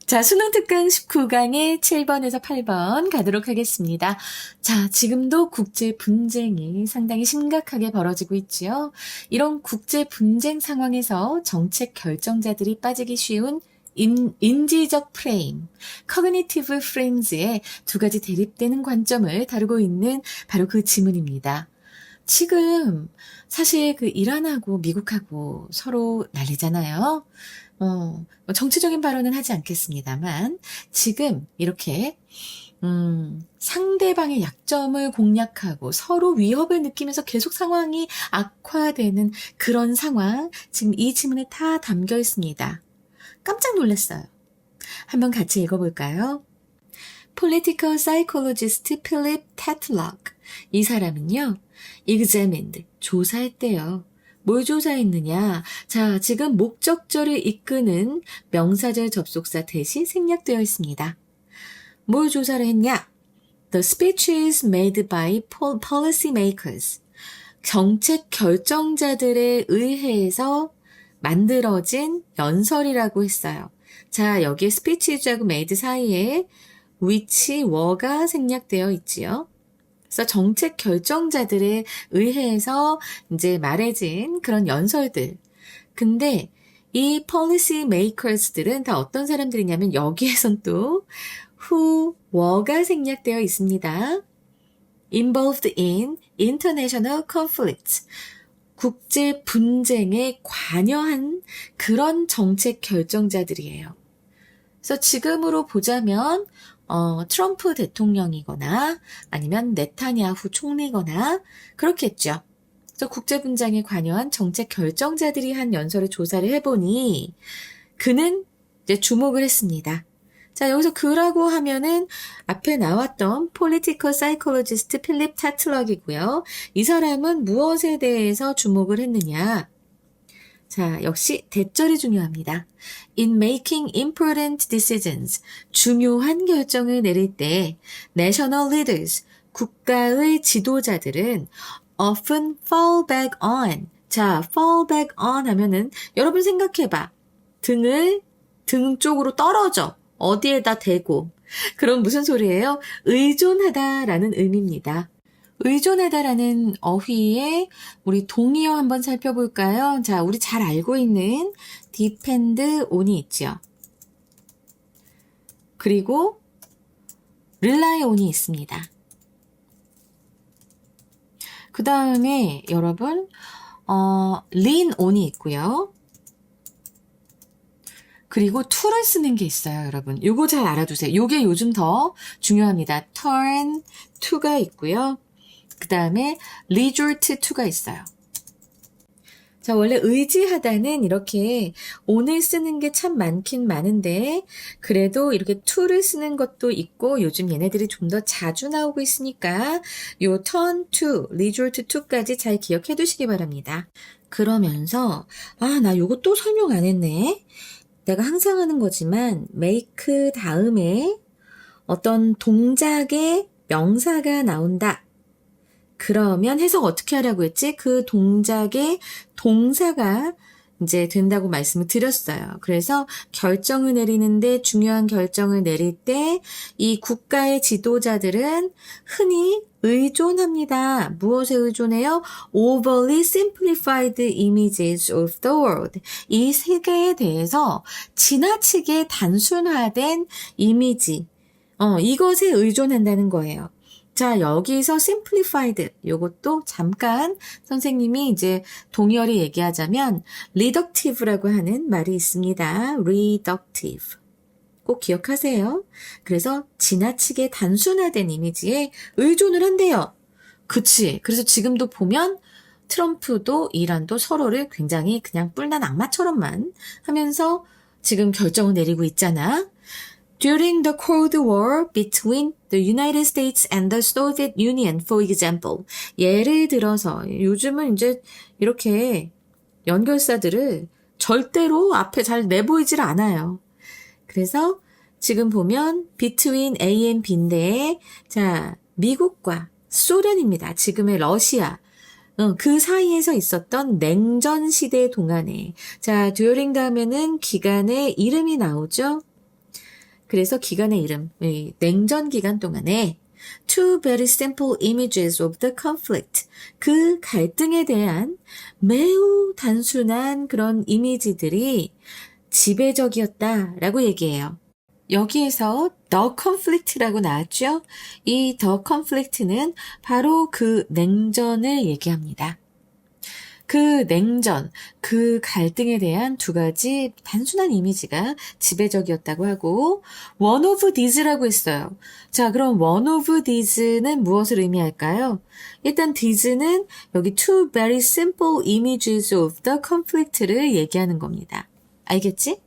자, 수능 특강 19강의 7번에서 8번 가도록 하겠습니다. 자, 지금도 국제 분쟁이 상당히 심각하게 벌어지고 있지요. 이런 국제 분쟁 상황에서 정책 결정자들이 빠지기 쉬운 인지적 프레임, 커그니티브 프레임즈의 두 가지 대립되는 관점을 다루고 있는 바로 그 지문입니다. 지금 사실 그 이란하고 미국하고 서로 난리잖아요. 정치적인 발언은 하지 않겠습니다만 지금 이렇게 상대방의 약점을 공략하고 서로 위협을 느끼면서 계속 상황이 악화되는 그런 상황, 지금 이 지문에 다 담겨 있습니다. 깜짝 놀랐어요. 한번 같이 읽어볼까요? Political psychologist Philip Tetlock. 이 사람은요, examined, 조사했대요. 뭘 조사했느냐? 자, 지금 목적절을 이끄는 명사절 접속사 대시 생략되어 있습니다. 뭘 조사를 했냐? The speeches made by policy makers. 정책 결정자들에 의해서 만들어진 연설이라고 했어요. 자, 여기에 speeches하고 made 사이에 which, were가 생략되어 있지요. 그래서 정책 결정자들에 의해서 이제 말해진 그런 연설들. 근데 이 policy makers들은 다 어떤 사람들이냐면 여기에선 또 who, were가 생략되어 있습니다. involved in international conflicts. 국제 분쟁에 관여한 그런 정책 결정자들이에요. 그래서 지금으로 보자면 트럼프 대통령이거나 아니면 네타냐후 총리거나 그렇겠죠. 그래서 국제 분쟁에 관여한 정책 결정자들이 한 연설을 조사를 해보니 그는 이제 주목을 했습니다. 자, 여기서 그라고 하면은 앞에 나왔던 political psychologist 필립 타틀럭이고요. 이 사람은 무엇에 대해서 주목을 했느냐? 자, 역시 대절이 중요합니다. In making important decisions, 중요한 결정을 내릴 때 national leaders, 국가의 지도자들은 often fall back on. 자, fall back on 하면은 여러분 생각해봐. 등 쪽으로 떨어져. 어디에다 대고. 그럼 무슨 소리예요? 의존하다라는 의미입니다. 의존하다라는 어휘의 우리 동의어 한번 살펴볼까요? 자, 우리 잘 알고 있는 depend on이 있죠. 그리고 rely on이 있습니다. 그 다음에 여러분 lean on이 있고요. 그리고 to를 쓰는 게 있어요, 여러분. 요거 잘 알아두세요. 요게 요즘 더 중요합니다. turn to가 있고요. 그 다음에 resort to가 있어요. 자, 원래 의지하다는 이렇게 on을 쓰는 게 참 많긴 많은데 그래도 이렇게 to를 쓰는 것도 있고 요즘 얘네들이 좀 더 자주 나오고 있으니까 요 turn to, resort to까지 잘 기억해 두시기 바랍니다. 그러면서 나 요거 또 설명 안 했네. 내가 항상 하는 거지만 make 다음에 어떤 동작의 명사가 나온다. 그러면 해석 어떻게 하라고 했지? 그 동작의 동사가 이제 된다고 말씀을 드렸어요. 그래서 결정을 내리는데 중요한 결정을 내릴 때 이 국가의 지도자들은 흔히 의존합니다. 무엇에 의존해요? Overly simplified images of the world. 이 세계에 대해서 지나치게 단순화된 이미지, 이것에 의존한다는 거예요. 자, 여기서 simplified, 요것도 잠깐 선생님이 이제 동의어를 얘기하자면 reductive라고 하는 말이 있습니다. reductive. 꼭 기억하세요. 그래서 지나치게 단순화된 이미지에 의존을 한대요. 그치. 그래서 지금도 보면 트럼프도 이란도 서로를 굉장히 그냥 뿔난 악마처럼만 하면서 지금 결정을 내리고 있잖아. During the Cold War between the United States and the Soviet Union, for example. 예를 들어서 요즘은 이제 이렇게 연결사들을 절대로 앞에 잘 내보이질 않아요. 그래서 지금 보면 between A and B인데 자, 미국과 소련입니다. 지금의 러시아. 그 사이에서 있었던 냉전 시대 동안에 자, during 하면은 기간의 이름이 나오죠. 그래서 기간의 이름, 이 냉전 기간 동안에 two very simple images of the conflict. 그 갈등에 대한 매우 단순한 그런 이미지들이 지배적이었다라고 얘기해요. 여기에서 the conflict라고 나왔죠? 이 the conflict는 바로 그 냉전을 얘기합니다. 그 냉전, 그 갈등에 대한 두 가지 단순한 이미지가 지배적이었다고 하고 one of these라고 했어요. 자, 그럼 one of these는 무엇을 의미할까요? 일단 these는 여기 two very simple images of the conflict를 얘기하는 겁니다. 알겠지?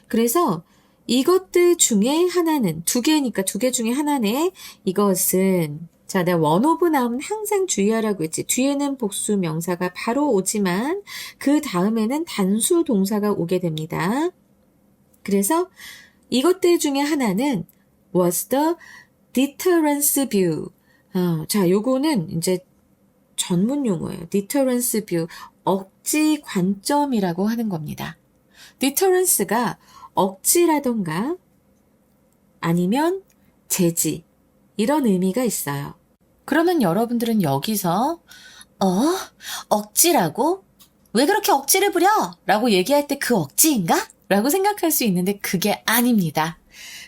그래서 이것들 중에 하나는, 두 개니까 두 개 중에 하나네. 이것은 자, 내가 one of 나오면 항상 주의하라고 했지. 뒤에는 복수 명사가 바로 오지만 그 다음에는 단수 동사가 오게 됩니다. 그래서 이것들 중에 하나는 was the deterrence view. 자, 요거는 이제 전문 용어예요. deterrence view. 억지 관점이라고 하는 겁니다. deterrence가 억지라던가 아니면 제지 이런 의미가 있어요. 그러면 여러분들은 여기서 억지라고? 왜 그렇게 억지를 부려? 라고 얘기할 때 그 억지인가? 라고 생각할 수 있는데 그게 아닙니다.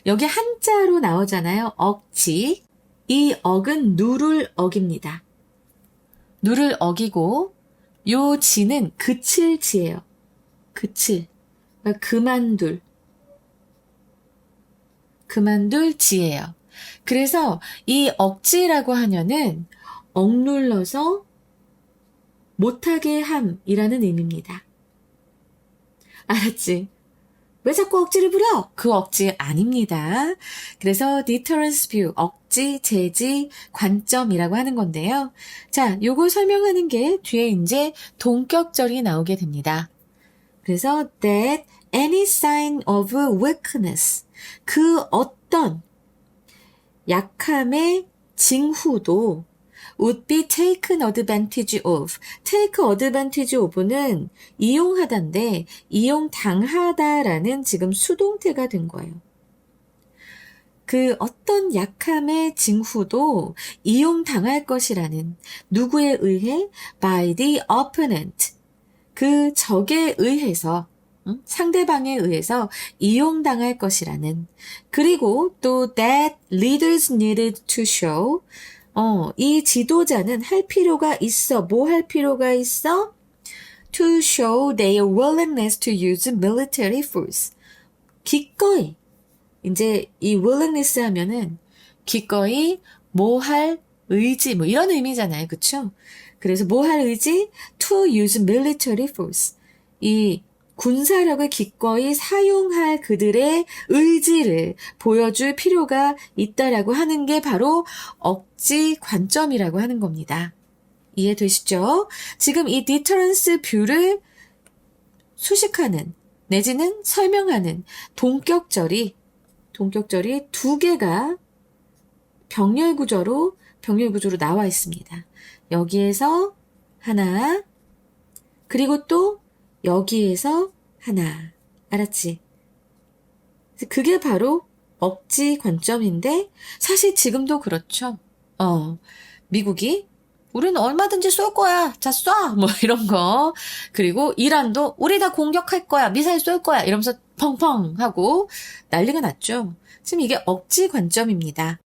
여기 한자로 나오잖아요. 억지. 이 억은 누를 억입니다. 누를 억이고 요 지는 그칠 지예요. 그칠. 그러니까 그만둘 지예요. 그래서 이 억지라고 하면은 억눌러서 못하게 함이라는 의미입니다. 알았지? 왜 자꾸 억지를 부려? 그 억지 아닙니다. 그래서 deterrence view, 억지, 제지, 관점이라고 하는 건데요. 자, 요거 설명하는 게 뒤에 이제 동격절이 나오게 됩니다. 그래서 that any sign of weakness, 그 어떤 약함의 징후도 would be taken advantage of. take advantage of는 이용하다인데 이용당하다라는 지금 수동태가 된 거예요. 그 어떤 약함의 징후도 이용당할 것이라는 누구에 의해? by the opponent. 그 적에 의해서 상대방에 의해서 이용당할 것이라는 그리고 또 that leaders needed to show 이 지도자는 할 필요가 있어. 뭐 할 필요가 있어? to show their willingness to use military force. 기꺼이 이제 이 willingness 하면은 기꺼이 뭐 할 의지 뭐 이런 의미잖아요. 그쵸? 그래서 뭐 할 의지? to use military force. 이 군사력을 기꺼이 사용할 그들의 의지를 보여줄 필요가 있다라고 하는 게 바로 억지 관점이라고 하는 겁니다. 이해되시죠? 지금 이 deterrence view를 수식하는 내지는 설명하는 동격절이 두 개가 병렬 구조로 나와 있습니다. 여기에서 하나, 그리고 또 여기에서 하나. 알았지? 그게 바로 억지 관점인데 사실 지금도 그렇죠. 미국이 우리는 얼마든지 쏠 거야. 자, 쏴! 뭐 이런 거. 그리고 이란도 우리 다 공격할 거야. 미사일 쏠 거야. 이러면서 펑펑 하고 난리가 났죠. 지금 이게 억지 관점입니다.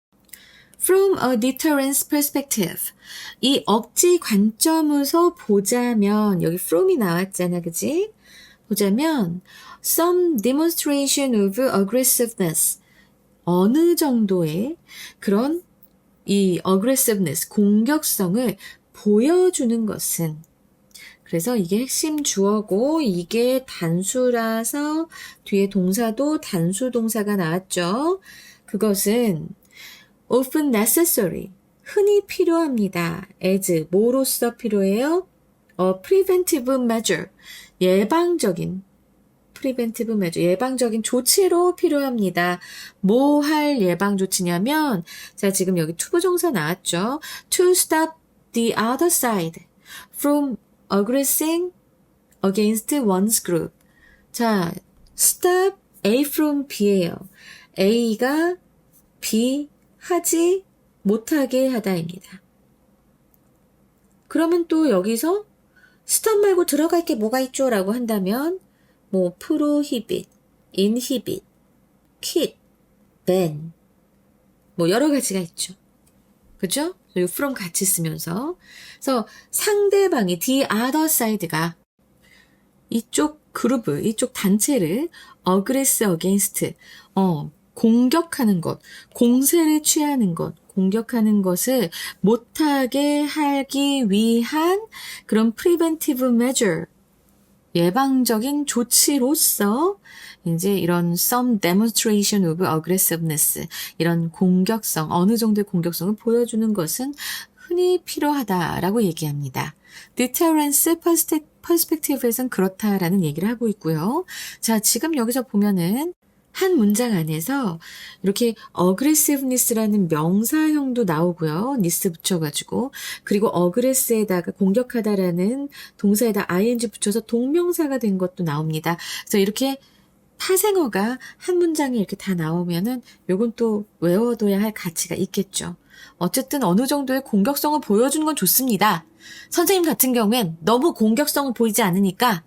From a deterrence perspective. 이 억지 관점에서 보자면 여기 from이 나왔잖아. 그지? 보자면 some demonstration of aggressiveness. 어느 정도의 그런 이 aggressiveness, 공격성을 보여주는 것은 그래서 이게 핵심 주어고 이게 단수라서 뒤에 동사도 단수 동사가 나왔죠. 그것은 often necessary, 흔히 필요합니다. as, 뭐로써 필요해요? preventive measure, 예방적인 preventive measure, 예방적인 조치로 필요합니다. 뭐 할 예방 조치냐면 자 지금 여기 투부정사 나왔죠. to stop the other side from aggressing against one's group. 자, stop A from B예요. A가 B 하지 못하게 하다입니다. 그러면 또 여기서 stop 말고 들어갈 게 뭐가 있죠? 라고 한다면 뭐 prohibit, inhibit, keep, ban 뭐 여러 가지가 있죠. 그죠? 그리고 from 같이 쓰면서 그래서 상대방이 the other side가 이쪽 그룹을, 이쪽 단체를 aggress against 공격하는 것, 공세를 취하는 것, 공격하는 것을 못하게 하기 위한 그런 preventive measure, 예방적인 조치로서 이제 이런 some demonstration of aggressiveness, 이런 공격성, 어느 정도의 공격성을 보여주는 것은 흔히 필요하다라고 얘기합니다. deterrence perspective에서는 그렇다라는 얘기를 하고 있고요. 자, 지금 여기서 보면은 한 문장 안에서 이렇게 aggressiveness라는 명사형도 나오고요. niss 붙여가지고 그리고 aggress에다가 공격하다라는 동사에다 ing 붙여서 동명사가 된 것도 나옵니다. 그래서 이렇게 파생어가 한 문장에 이렇게 다 나오면은 요건 또 외워둬야 할 가치가 있겠죠. 어쨌든 어느 정도의 공격성을 보여주는 건 좋습니다. 선생님 같은 경우엔 너무 공격성을 보이지 않으니까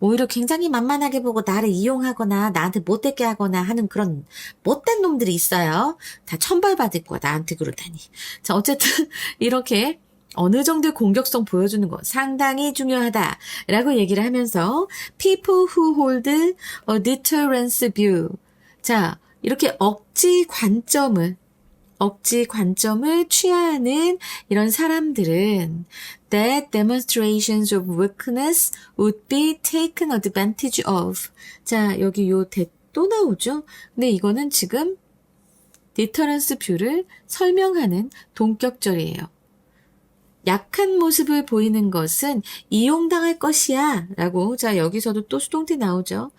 오히려 굉장히 만만하게 보고 나를 이용하거나 나한테 못되게 하거나 하는 그런 못된 놈들이 있어요. 다 천벌받을 거야 나한테 그러다니. 자, 어쨌든 이렇게 어느 정도의 공격성 보여주는 거 상당히 중요하다라고 얘기를 하면서 people who hold a deterrence view. 자, 이렇게 억지 관점을 취하는 이런 사람들은 that demonstrations of weakness would be taken advantage of. 자, 여기 요 that 또 나오죠? 근데 이거는 지금 deterrence view를 설명하는 동격절이에요. 약한 모습을 보이는 것은 이용당할 것이야 라고, 자, 여기서도 또 수동태 나오죠.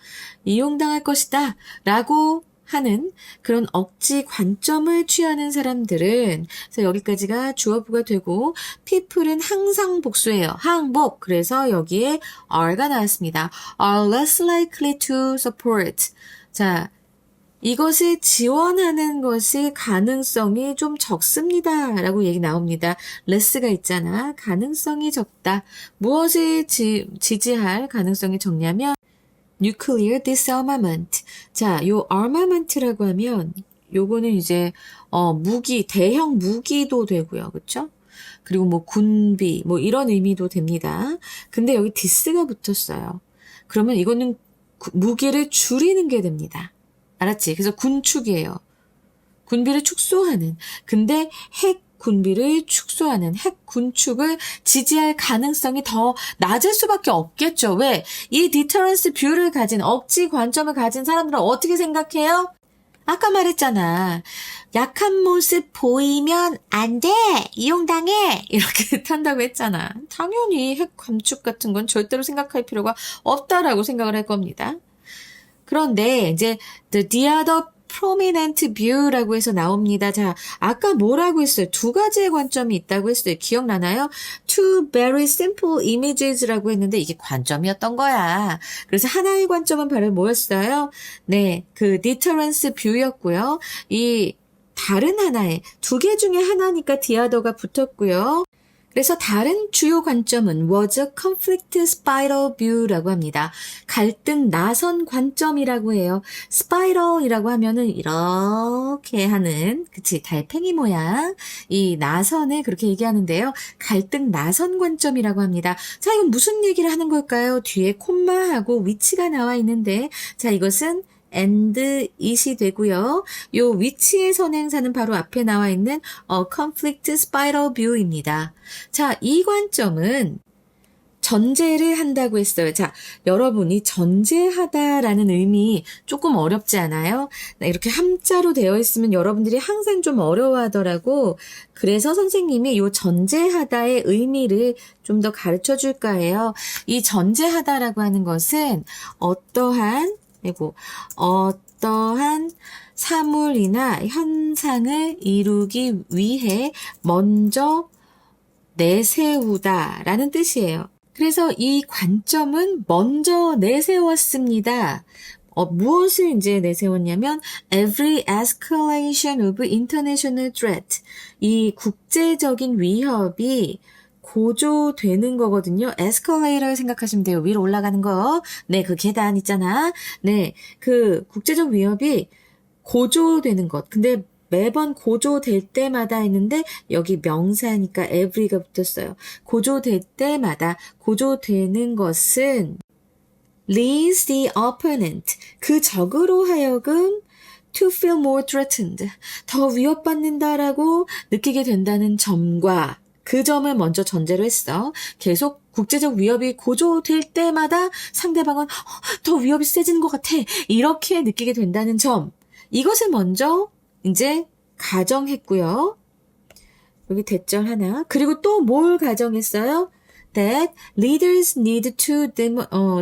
이용당할 것이다 라고 하는 그런 억지 관점을 취하는 사람들은, 그래서 여기까지가 주어부가 되고 people은 항상 복수예요. 항복. 그래서 여기에 are가 나왔습니다. are less likely to support. 자, 이것을 지원하는 것이 가능성이 좀 적습니다 라고 얘기 나옵니다. less가 있잖아. 가능성이 적다. 무엇을 지지할 가능성이 적냐면 nuclear disarmament. 자, 요 armament라고 하면 요거는 이제 무기, 대형 무기도 되고요. 그렇죠? 그리고 뭐 군비 뭐 이런 의미도 됩니다. 근데 여기 dis가 붙었어요. 그러면 이거는 무기를 줄이는 게 됩니다. 알았지? 그래서 군축이에요. 군비를 축소하는. 근데 핵 군비를 축소하는 핵 군축을 지지할 가능성이 더 낮을 수밖에 없겠죠. 왜? 이 디터런스 뷰를 가진 억지 관점을 가진 사람들은 어떻게 생각해요? 아까 말했잖아. 약한 모습 보이면 안 돼. 이용당해. 이렇게 탄다고 했잖아. 당연히 핵 감축 같은 건 절대로 생각할 필요가 없다라고 생각을 할 겁니다. 그런데 이제 the other prominent view라고 해서 나옵니다. 자, 아까 뭐라고 했어요? 두 가지의 관점이 있다고 했어요. 기억나나요? Two very simple images라고 했는데 이게 관점이었던 거야. 그래서 하나의 관점은 바로 뭐였어요? 네, 그 deterrence view였고요. 이 다른 하나의 두 개 중에 하나니까 the other가 붙었고요. 그래서 다른 주요 관점은 was a conflict spiral view라고 합니다. 갈등 나선 관점이라고 해요. spiral이라고 하면은 이렇게 하는, 그치, 달팽이 모양. 이 나선을 그렇게 얘기하는데요. 갈등 나선 관점이라고 합니다. 자, 이건 무슨 얘기를 하는 걸까요? 뒤에 콤마하고 위치가 나와 있는데, 자, 이것은 and it이 되고요. 요 위치의 선행사는 바로 앞에 나와 있는 conflict spiral view입니다. 자, 이 관점은 전제를 한다고 했어요. 자, 여러분이 전제하다라는 의미 조금 어렵지 않아요? 이렇게 함자로 되어 있으면 여러분들이 항상 좀 어려워하더라고. 그래서 선생님이 요 전제하다의 의미를 좀 더 가르쳐 줄까 해요. 이 전제하다라고 하는 것은 어떠한 사물이나 현상을 이루기 위해 먼저 내세우다라는 뜻이에요. 그래서 이 관점은 먼저 내세웠습니다. 무엇을 이제 내세웠냐면 every escalation of international threat. 이 국제적인 위협이 고조되는 거거든요. 에스컬레이터를 생각하시면 돼요. 위로 올라가는 거. 네, 그 계단 있잖아. 네, 그 국제적 위협이 고조되는 것. 근데 매번 고조될 때마다 했는데 여기 명사니까 every가 붙었어요. 고조될 때마다 고조되는 것은 leads the opponent, 그 적으로 하여금 to feel more threatened, 더 위협받는다라고 느끼게 된다는 점과 그 점을 먼저 전제로 했어. 계속 국제적 위협이 고조될 때마다 상대방은 더 위협이 세지는 것 같아. 이렇게 느끼게 된다는 점. 이것을 먼저 이제 가정했고요. 여기 대절 하나. 그리고 또 뭘 가정했어요? That leaders need to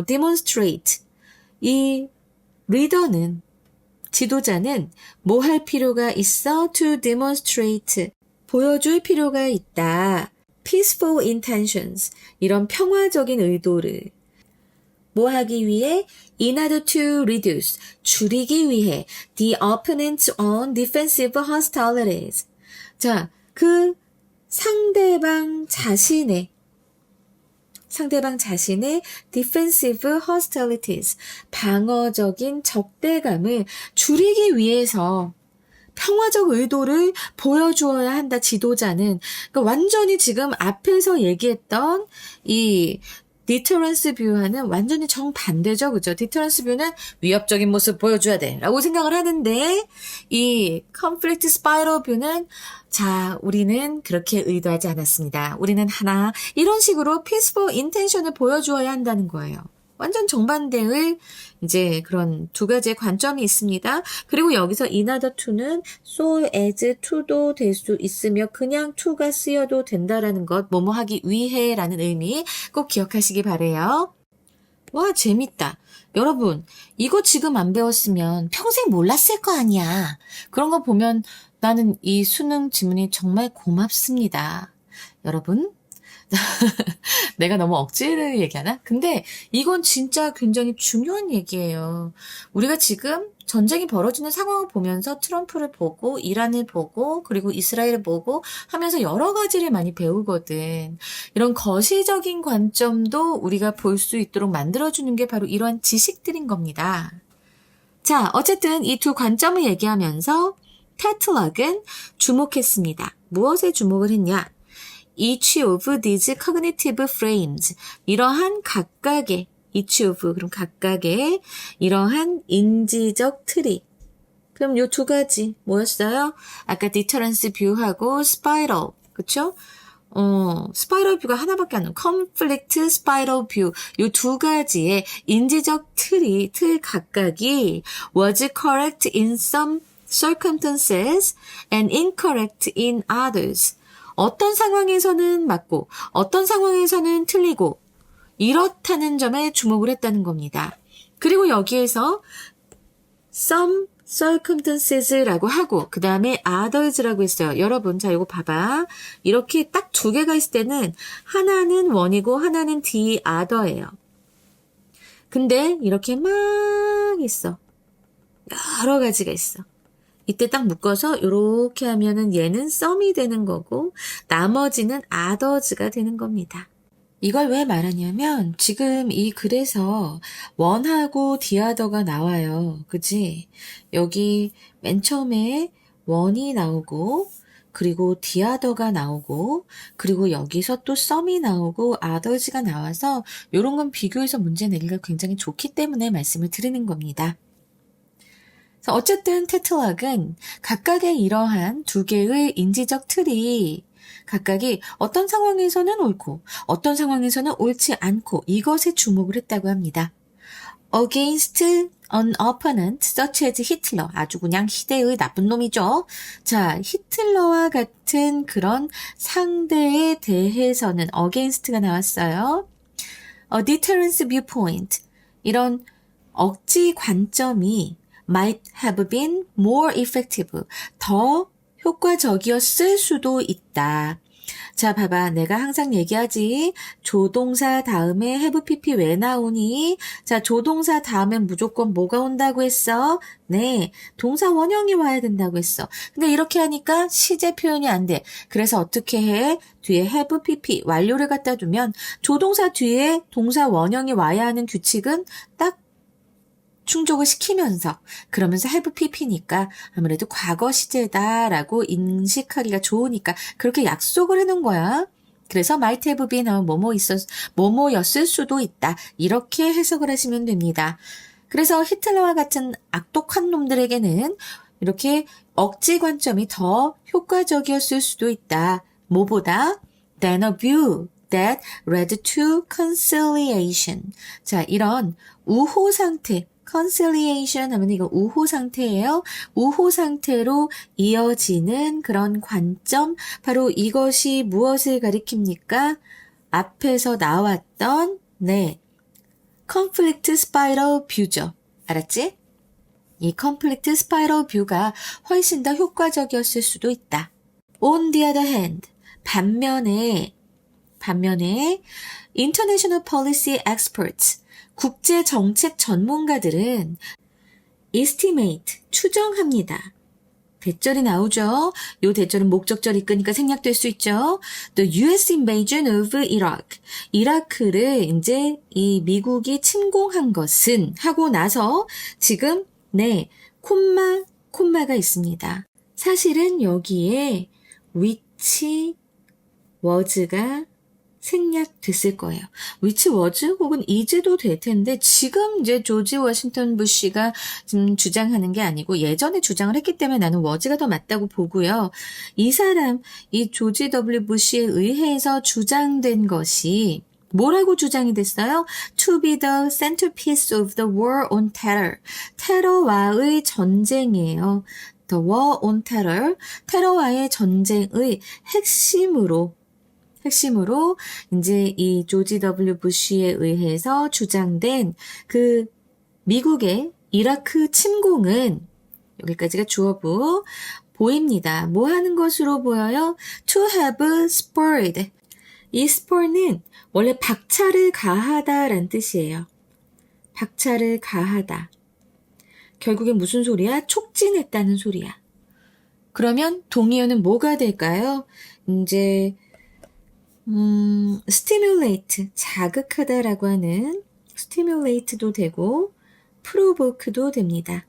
demonstrate. 이 리더는, 지도자는 뭐 할 필요가 있어? To demonstrate. 보여줄 필요가 있다. Peaceful intentions. 이런 평화적인 의도를. 뭐 하기 위해? In order to reduce. 줄이기 위해. The opponent's own defensive hostilities. 자, 그 상대방 자신의 defensive hostilities, 방어적인 적대감을 줄이기 위해서 평화적 의도를 보여주어야 한다, 지도자는. 그러니까 완전히 지금 앞에서 얘기했던 이 디터런스 뷰와는 완전히 정반대죠. 그죠? 디터런스 뷰는 위협적인 모습 보여줘야 돼 라고 생각을 하는데, 이 컨플릭트 스파이럴 뷰는 자, 우리는 그렇게 의도하지 않았습니다. 우리는 하나, 이런 식으로 피스풀 인텐션을 보여주어야 한다는 거예요. 완전 정반대의 이제 그런 두 가지의 관점이 있습니다. 그리고 여기서 in order to는 so as to도 될 수 있으며 그냥 to가 쓰여도 된다라는 것, 뭐뭐 하기 위해라는 의미 꼭 기억하시기 바래요. 와, 재밌다. 여러분, 이거 지금 안 배웠으면 평생 몰랐을 거 아니야. 그런 거 보면 나는 이 수능 지문이 정말 고맙습니다. 여러분, 내가 너무 억지를 얘기하나? 근데 이건 진짜 굉장히 중요한 얘기예요. 우리가 지금 전쟁이 벌어지는 상황을 보면서 트럼프를 보고 이란을 보고 그리고 이스라엘을 보고 하면서 여러 가지를 많이 배우거든. 이런 거시적인 관점도 우리가 볼 수 있도록 만들어주는 게 바로 이러한 지식들인 겁니다. 자, 어쨌든 이 두 관점을 얘기하면서 테틀락은 주목했습니다. 무엇에 주목을 했냐? Each of these cognitive frames. 이러한 각각의, each of, 그럼 각각의 이러한 인지적 틀이. 그럼 요 두 가지 뭐였어요? 아까 deterrence view하고 spiral. 그쵸? 스파이럴 뷰가 하나밖에 안 나요. conflict spiral view. 요 두 가지의 인지적 틀 각각이 was correct in some circumstances and incorrect in others. 어떤 상황에서는 맞고 어떤 상황에서는 틀리고 이렇다는 점에 주목을 했다는 겁니다. 그리고 여기에서 some circumstances라고 하고 그 다음에 others라고 했어요. 여러분, 자, 이거 봐봐. 이렇게 딱 두 개가 있을 때는 하나는 one이고 하나는 the other예요. 근데 이렇게 막 있어. 여러 가지가 있어. 이때 딱 묶어서 이렇게 하면은 얘는 썸이 되는 거고 나머지는 others가 되는 겁니다. 이걸 왜 말하냐면 지금 이 글에서 one하고 the other가 나와요. 그치? 여기 맨 처음에 one이 나오고 그리고 the other가 나오고 그리고 여기서 또 썸이 나오고 others가 나와서 이런 건 비교해서 문제 내기가 굉장히 좋기 때문에 말씀을 드리는 겁니다. 어쨌든 테틀락은 각각의 이러한 두 개의 인지적 틀이 각각이 어떤 상황에서는 옳고 어떤 상황에서는 옳지 않고 이것에 주목을 했다고 합니다. Against an opponent such as Hitler. 아주 그냥 희대의 나쁜 놈이죠. 자, 히틀러와 같은 그런 상대에 대해서는 against가 나왔어요. A deterrence viewpoint. 이런 억지 관점이 might have been more effective. 더 효과적이었을 수도 있다. 자, 봐봐. 내가 항상 얘기하지. 조동사 다음에 have pp 왜 나오니? 자, 조동사 다음엔 무조건 뭐가 온다고 했어? 네, 동사 원형이 와야 된다고 했어. 근데 이렇게 하니까 시제 표현이 안 돼. 그래서 어떻게 해? 뒤에 have pp 완료를 갖다 두면 조동사 뒤에 동사 원형이 와야 하는 규칙은 딱 충족을 시키면서 그러면서 have pp니까 아무래도 과거 시제다라고 인식하기가 좋으니까 그렇게 약속을 해놓은 거야. 그래서 might have been 뭐뭐였을 수도 있다. 이렇게 해석을 하시면 됩니다. 그래서 히틀러와 같은 악독한 놈들에게는 이렇게 억지 관점이 더 효과적이었을 수도 있다. 뭐보다? than a view that led to conciliation. 자, 이런 우호 상태 conciliation 하면 이거 우호 상태예요. 우호 상태로 이어지는 그런 관점, 바로 이것이 무엇을 가리킵니까? 앞에서 나왔던 conflict spiral view죠. 알았지? 이 conflict spiral view가 훨씬 더 효과적이었을 수도 있다. On the other hand, 반면에 international policy experts 국제 정책 전문가들은 estimate, 추정합니다. 대절이 나오죠. 요 대절은 목적절 이끄니까 생략될 수 있죠. The US invasion of Iraq. 이라크를 이제 이 미국이 침공한 것은 하고 나서 지금 콤마가 있습니다. 사실은 여기에 which was가 생략됐을 거예요. which was 혹은 is도 될 텐데 지금 이제 조지 워싱턴 부시가 지금 주장하는 게 아니고 예전에 주장을 했기 때문에 나는 was가 더 맞다고 보고요. 이 조지 W 부시에 의해서 주장된 것이 뭐라고 주장이 됐어요? To be the centerpiece of the war on terror. 테러와의 전쟁이에요. The war on terror. 테러와의 전쟁의 핵심으로 이제 이 조지 W 부시에 의해서 주장된 그 미국의 이라크 침공은 여기까지가 주어부 보입니다. 뭐 하는 것으로 보여요? To have spurred. 이 spur는 원래 박차를 가하다라는 뜻이에요. 박차를 가하다. 결국에 무슨 소리야? 촉진했다는 소리야. 그러면 동의어는 뭐가 될까요? 이제 stimulate, 자극하다라고 하는 stimulate도 되고 provoke도 됩니다.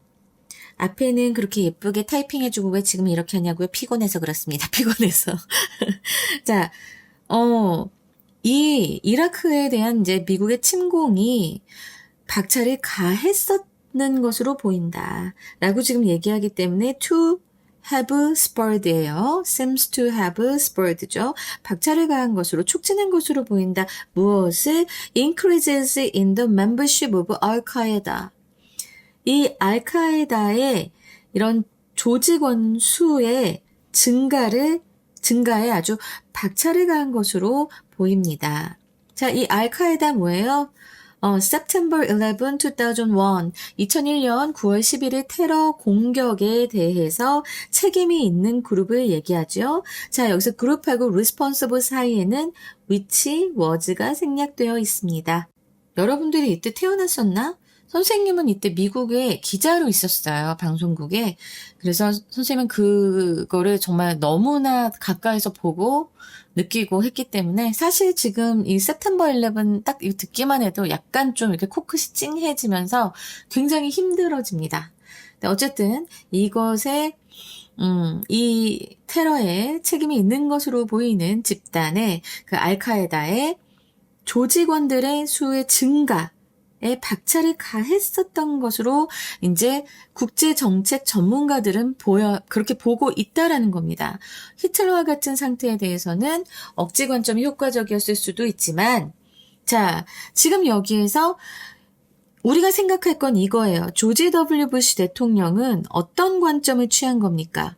앞에는 그렇게 예쁘게 타이핑해주고 왜 지금 이렇게 하냐고요? 피곤해서 그렇습니다. 피곤해서. 자, 이 이라크에 대한 이제 미국의 침공이 박차를 가했었는 것으로 보인다. 라고 지금 얘기하기 때문에 to have spurred예요. seems to have spurred죠. 박차를 가한 것으로 촉진한 것으로 보인다. 무엇을? increases in the membership of al-Qaeda. 이 알카에다의 이런 조직원 수의 증가에 아주 박차를 가한 것으로 보입니다. 자, 이 알카에다 뭐예요? September 11, 2001, 2001년 9월 11일 테러 공격에 대해서 책임이 있는 그룹을 얘기하죠. 자, 여기서 그룹하고 responsible 사이에는 which was가 생략되어 있습니다. 여러분들이 이때 태어났었나? 선생님은 이때 미국에 기자로 있었어요. 방송국에. 그래서 선생님은 그거를 정말 너무나 가까이서 보고 느끼고 했기 때문에 사실 지금 이 September 11 딱 듣기만 해도 약간 좀 이렇게 코끝이 찡해지면서 굉장히 힘들어집니다. 근데 어쨌든 이것에 이 테러에 책임이 있는 것으로 보이는 집단의 그 알카에다의 조직원들의 수의 증가 박차를 가했었던 것으로 이제 국제정책 전문가들은 그렇게 보고 있다라는 겁니다. 히틀러와 같은 상태에 대해서는 억지 관점이 효과적이었을 수도 있지만, 자, 지금 여기에서 우리가 생각할 건 이거예요. 조지 W 부시 대통령은 어떤 관점을 취한 겁니까?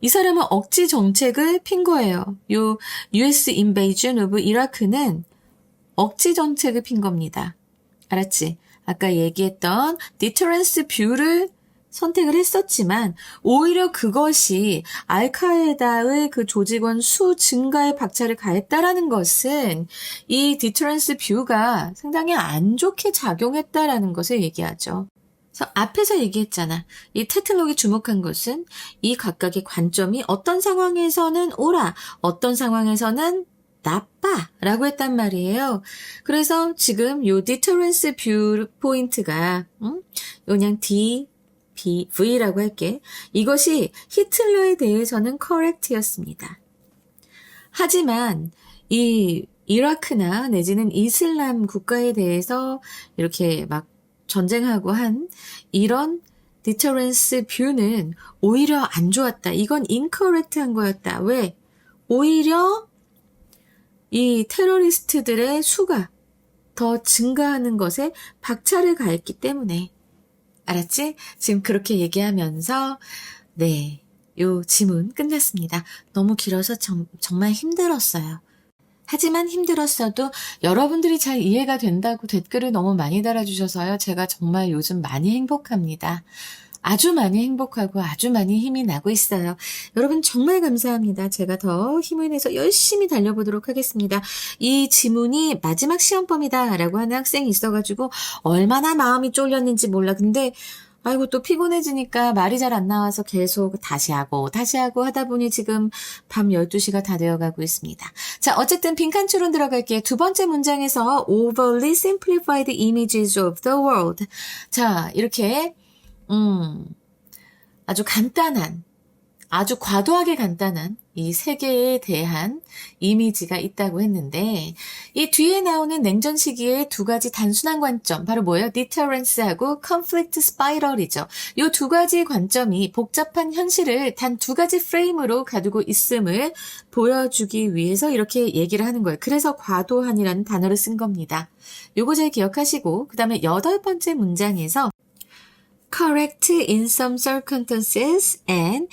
이 사람은 억지 정책을 핀 거예요. 요 US invasion of Iraq는 억지 정책을 핀 겁니다. 알았지? 아까 얘기했던 deterrence view를 선택을 했었지만 오히려 그것이 알카에다의 그 조직원 수 증가에 박차를 가했다라는 것은 이 디터런스 뷰가 상당히 안 좋게 작용했다라는 것을 얘기하죠. 그래서 앞에서 얘기했잖아. 이 테틀록이 주목한 것은 이 각각의 관점이 어떤 상황에서는 옳아, 어떤 상황에서는 나빠라고 했단 말이에요. 그래서 지금 요 디터런스 뷰 포인트가 그냥 V라고 할게. 이것이 히틀러에 대해서는 correct였습니다. 하지만 이 이라크나 내지는 이슬람 국가에 대해서 이렇게 막 전쟁하고 한 이런 디터런스 뷰는 오히려 안 좋았다. 이건 incorrect한 거였다. 왜? 오히려 이 테러리스트들의 수가 더 증가하는 것에 박차를 가했기 때문에. 알았지? 지금 그렇게 얘기하면서 네, 요 지문 끝났습니다. 너무 길어서 정말 힘들었어요. 하지만 힘들었어도 여러분들이 잘 이해가 된다고 댓글을 너무 많이 달아주셔서요. 제가 정말 요즘 많이 행복합니다. 아주 많이 행복하고 아주 많이 힘이 나고 있어요. 여러분 정말 감사합니다. 제가 더 힘을 내서 열심히 달려보도록 하겠습니다. 이 지문이 마지막 시험범이다 라고 하는 학생이 있어가지고 얼마나 마음이 쫄렸는지 몰라. 근데 아이고 또 피곤해지니까 말이 잘 안 나와서 계속 다시 하고 하다 보니 지금 밤 12시가 다 되어가고 있습니다. 자, 어쨌든 빈칸 추론 들어갈게요. 두 번째 문장에서 overly simplified images of the world. 자, 이렇게 아주 간단한, 아주 과도하게 간단한 이 세계에 대한 이미지가 있다고 했는데 이 뒤에 나오는 냉전 시기의 두 가지 단순한 관점, 바로 뭐예요? 디터런스하고 conflict spiral이죠. 이 두 가지 관점이 복잡한 현실을 단 두 가지 프레임으로 가두고 있음을 보여주기 위해서 이렇게 얘기를 하는 거예요. 그래서 과도한이라는 단어를 쓴 겁니다. 요거 잘 기억하시고 그 다음에 8번째 문장에서 correct in some circumstances and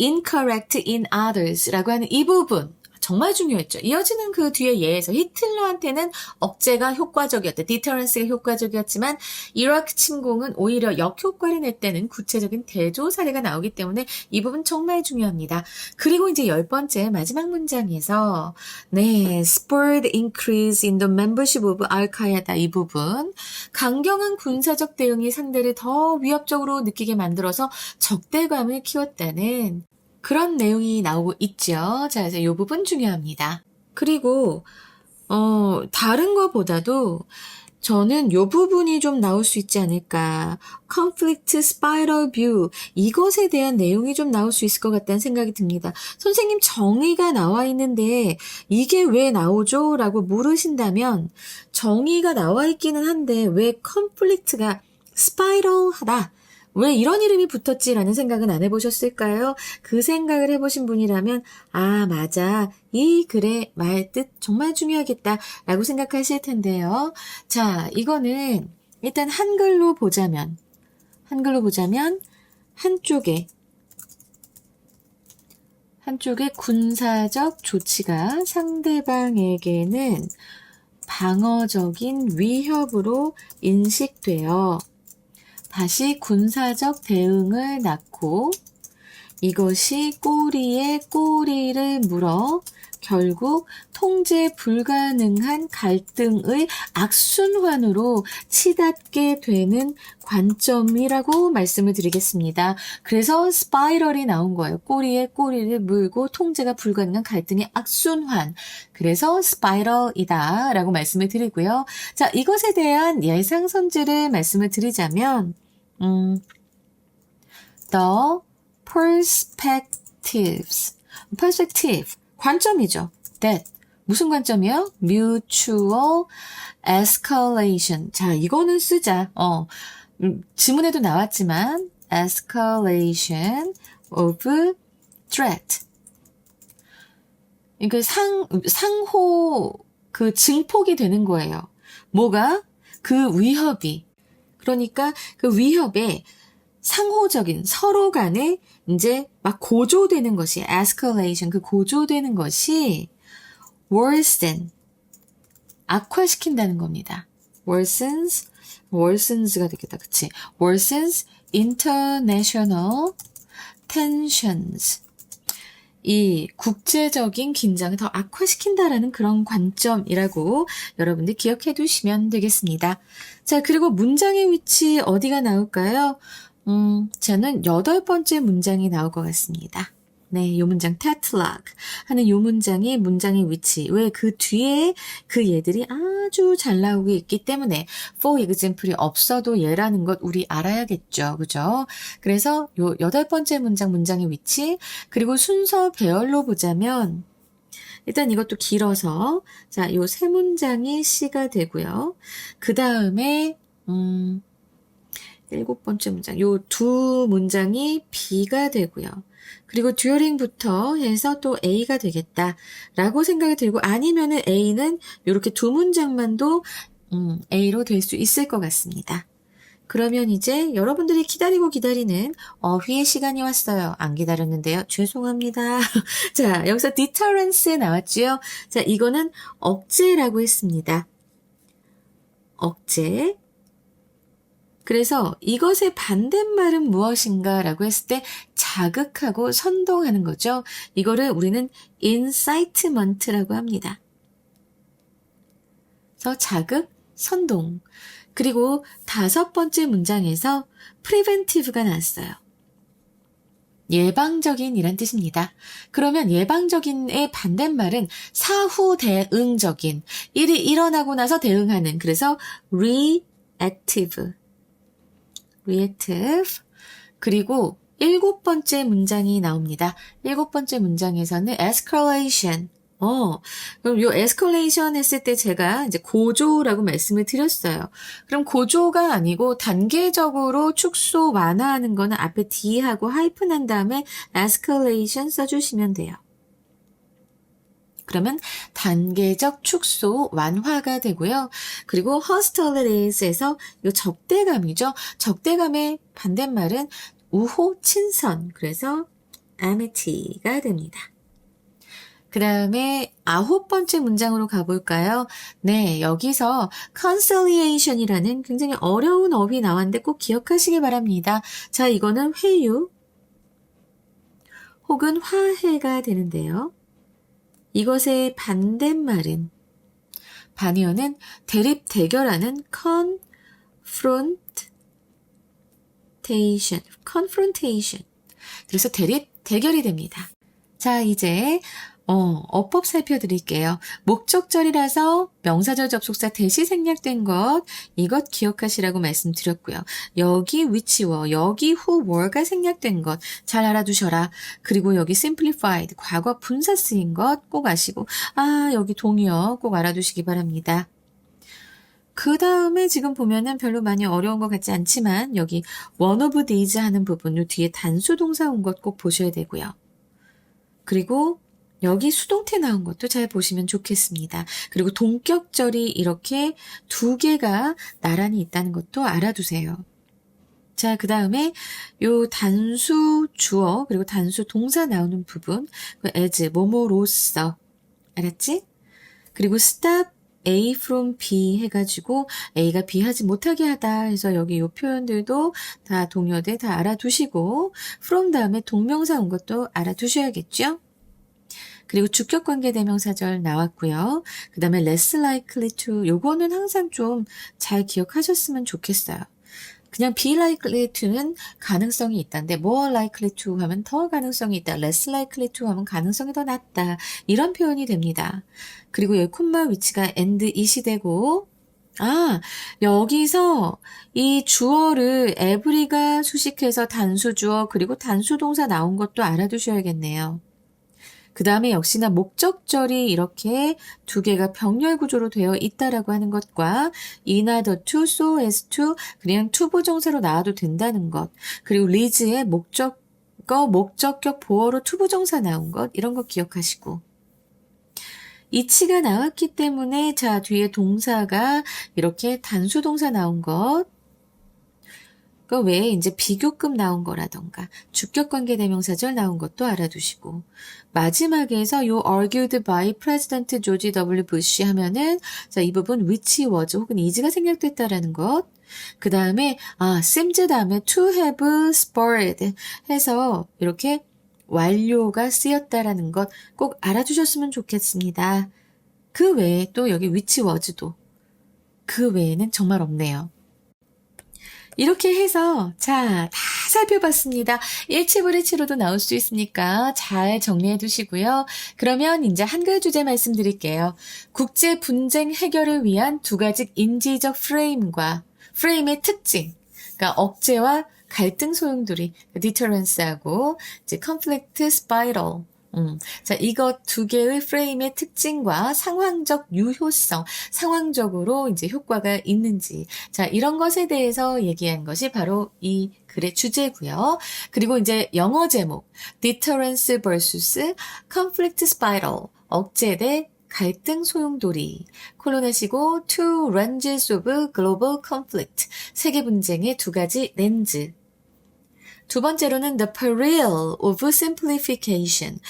incorrect in others 라고 하는 이 부분 정말 중요했죠. 이어지는 그 뒤에 예에서 히틀러한테는 억제가 효과적이었다. 디터런스가 효과적이었지만 이라크 침공은 오히려 역효과를 냈다는 구체적인 대조 사례가 나오기 때문에 이 부분 정말 중요합니다. 그리고 이제 10번째 마지막 문장에서 네, spurred increase in the membership of al-Qaeda 이 부분 강경한 군사적 대응이 상대를 더 위협적으로 느끼게 만들어서 적대감을 키웠다는 그런 내용이 나오고 있죠. 자, 그래서 이 부분 중요합니다. 그리고 다른 거보다도 저는 이 부분이 좀 나올 수 있지 않을까. conflict spiral view 이것에 대한 내용이 좀 나올 수 있을 것 같다는 생각이 듭니다. 선생님 정의가 나와 있는데 이게 왜 나오죠? 라고 물으신다면 정의가 나와 있기는 한데 왜 conflict가 spiral하다. 왜 이런 이름이 붙었지라는 생각은 안 해보셨을까요? 그 생각을 해보신 분이라면 아 맞아 이 글의 말뜻 정말 중요하겠다라고 생각하실 텐데요. 자 이거는 일단 한글로 보자면 한쪽에 군사적 조치가 상대방에게는 방어적인 위협으로 인식되어 다시 군사적 대응을 낳고 이것이 꼬리에 꼬리를 물어 결국 통제 불가능한 갈등의 악순환으로 치닫게 되는 관점이라고 말씀을 드리겠습니다. 그래서 스파이럴이 나온 거예요. 꼬리에 꼬리를 물고 통제가 불가능한 갈등의 악순환. 그래서 스파이럴이다 라고 말씀을 드리고요. 자, 이것에 대한 예상 선지를 말씀을 드리자면 The perspective 관점이죠. That 무슨 관점이요? Mutual escalation. 자, 이거는 쓰자. 지문에도 나왔지만 escalation of threat. 이게 상호 그 증폭이 되는 거예요. 뭐가? 그 위협이. 그러니까 그 위협에 상호적인 서로 간에 이제 막 고조되는 것이 escalation 그 고조되는 것이 worsen 악화시킨다는 겁니다. worsens가 되겠다. 그치? worsens international tensions. 이 국제적인 긴장을 더 악화시킨다라는 그런 관점이라고 여러분들 기억해 두시면 되겠습니다. 자, 그리고 문장의 위치 어디가 나올까요? 저는 8번째 문장이 나올 것 같습니다. 네, 요 문장 tatlag 하는 요 문장이 문장의 위치. 왜 그 뒤에 그 얘들이 아주 잘 나오고 있기 때문에 for example이 없어도 얘라는 것 우리 알아야겠죠. 그죠? 그래서 요 8번째 문장의 위치 그리고 순서 배열로 보자면 일단 이것도 길어서 자, 요 세 문장이 C가 되고요. 그 다음에 7번째 문장 요 두 문장이 B가 되고요. 그리고 듀어링부터 해서 또 A가 되겠다라고 생각이 들고 아니면은 A는 이렇게 두 문장만도 A로 될 수 있을 것 같습니다. 그러면 이제 여러분들이 기다리는 어휘의 시간이 왔어요. 안 기다렸는데요. 죄송합니다. 자, 여기서 deterrence 나왔지요. 자, 이거는 억제라고 했습니다. 억제. 그래서 이것의 반대말은 무엇인가 라고 했을 때 자극하고 선동하는 거죠. 이거를 우리는 incitement라고 합니다. 그래서 자극, 선동. 그리고 5번째 문장에서 preventive가 나왔어요. 예방적인이란 뜻입니다. 그러면 예방적인의 반대말은 사후 대응적인, 일이 일어나고 나서 대응하는, 그래서 reactive. 그리고 7번째 문장이 나옵니다. 7번째 문장에서는 escalation. 그럼 요 escalation 했을 때 제가 이제 고조라고 말씀을 드렸어요. 그럼 고조가 아니고 단계적으로 축소 완화하는 거는 앞에 D하고 하이픈 한 다음에 escalation 써주시면 돼요. 그러면 단계적 축소 완화가 되고요. 그리고 hostilities,에서 이 적대감이죠. 적대감의 반대말은 우호, 친선. 그래서 amity가 됩니다. 그 다음에 9번째 문장으로 가볼까요? 네, 여기서 conciliation이라는 굉장히 어려운 어휘 나왔는데 꼭 기억하시기 바랍니다. 자, 이거는 회유 혹은 화해가 되는데요. 이것의 반대말은 반의어는 대립, 대결하는 confrontation. 그래서 대립, 대결이 됩니다. 자, 이제 어법 살펴드릴게요. 목적절이라서 명사절 접속사 대시 생략된 것, 이것 기억하시라고 말씀드렸고요. 여기 which와 여기 who were가 생략된 것 잘 알아두셔라. 그리고 여기 simplified, 과거 분사 쓰인 것 꼭 아시고 여기 동의어 꼭 알아두시기 바랍니다. 그 다음에 지금 보면은 별로 많이 어려운 것 같지 않지만 여기 one of these 하는 부분, 요 뒤에 단수 동사 온 것 꼭 보셔야 되고요. 그리고 여기 수동태 나온 것도 잘 보시면 좋겠습니다. 그리고 동격절이 이렇게 2개가 나란히 있다는 것도 알아두세요. 자, 그 다음에 요 단수 주어 그리고 단수 동사 나오는 부분, as, 뭐뭐로써, 알았지? 그리고 stop A from B 해가지고 A가 B 하지 못하게 하다 해서 여기 요 표현들도 다 동요들 다 알아두시고 from 다음에 동명사 온 것도 알아두셔야겠죠? 그리고 주격관계 대명사절 나왔고요. 그 다음에 less likely to, 요거는 항상 좀 잘 기억하셨으면 좋겠어요. 그냥 be likely to는 가능성이 있다인데 more likely to 하면 더 가능성이 있다. less likely to 하면 가능성이 더 낮다. 이런 표현이 됩니다. 그리고 여기 콤마 위치가 and it이 되고 여기서 이 주어를 every가 수식해서 단수 주어 그리고 단수 동사 나온 것도 알아두셔야겠네요. 그 다음에 역시나 목적절이 이렇게 2개가 병렬 구조로 되어 있다라고 하는 것과 in order to, so as to 그냥 투부정사로 나와도 된다는 것, 그리고 lies의 목적격 보어로 투부정사 나온 것, 이런 거 기억하시고 이치가 나왔기 때문에 자 뒤에 동사가 이렇게 단수 동사 나온 것, 그 외에 이제 비교급 나온 거라던가 주격관계 대명사절 나온 것도 알아두시고 마지막에서 요 argued by President George W. Bush 하면은 자, 이 부분 which was 혹은 is가 생략됐다라는 것. 그 다음에 seems 다음에 to have spurred 해서 이렇게 완료가 쓰였다라는 것 꼭 알아두셨으면 좋겠습니다. 그 외에 또 여기 which was도 그 외에는 정말 없네요. 이렇게 해서 다 살펴봤습니다. 일치불일치로도 나올 수 있으니까 잘 정리해 두시고요. 그러면 이제 한글 주제 말씀드릴게요. 국제 분쟁 해결을 위한 두 가지 인지적 프레임과 프레임의 특징, 그러니까 억제와 갈등 소용돌이, deterrence하고 이제 conflict spiral. 자, 이것 두 개의 프레임의 특징과 상황적 유효성, 상황적으로 이제 효과가 있는지, 자, 이런 것에 대해서 얘기한 것이 바로 이 글의 주제고요. 그리고 이제 영어 제목, deterrence vs conflict spiral, 억제 대 갈등 소용돌이, 콜론하시고 two lenses of global conflict, 세계 분쟁의 두 가지 렌즈. 두 번째로는 the peril of simplification.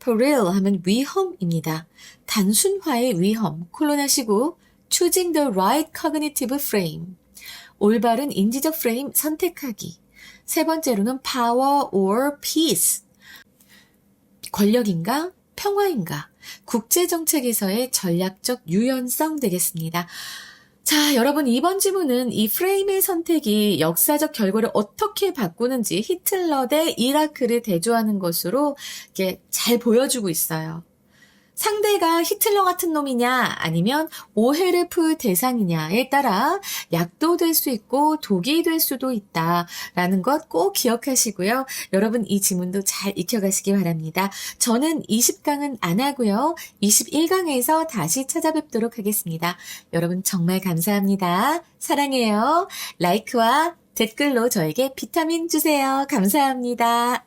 peril 하면 위험입니다. 단순화의 위험, 콜론하시고 choosing the right cognitive frame. 올바른 인지적 프레임 선택하기. 세 번째로는 power or peace. 권력인가? 평화인가? 국제정책에서의 전략적 유연성 되겠습니다. 자, 여러분 이번 지문은 이 프레임의 선택이 역사적 결과를 어떻게 바꾸는지 히틀러 대 이라크를 대조하는 것으로 이렇게 잘 보여주고 있어요. 상대가 히틀러 같은 놈이냐 아니면 오해를 풀 대상이냐에 따라 약도 될 수 있고 독이 될 수도 있다라는 것 꼭 기억하시고요. 여러분 이 지문도 잘 익혀가시기 바랍니다. 저는 20강은 안 하고요. 21강에서 다시 찾아뵙도록 하겠습니다. 여러분 정말 감사합니다. 사랑해요. 라이크와 댓글로 저에게 비타민 주세요. 감사합니다.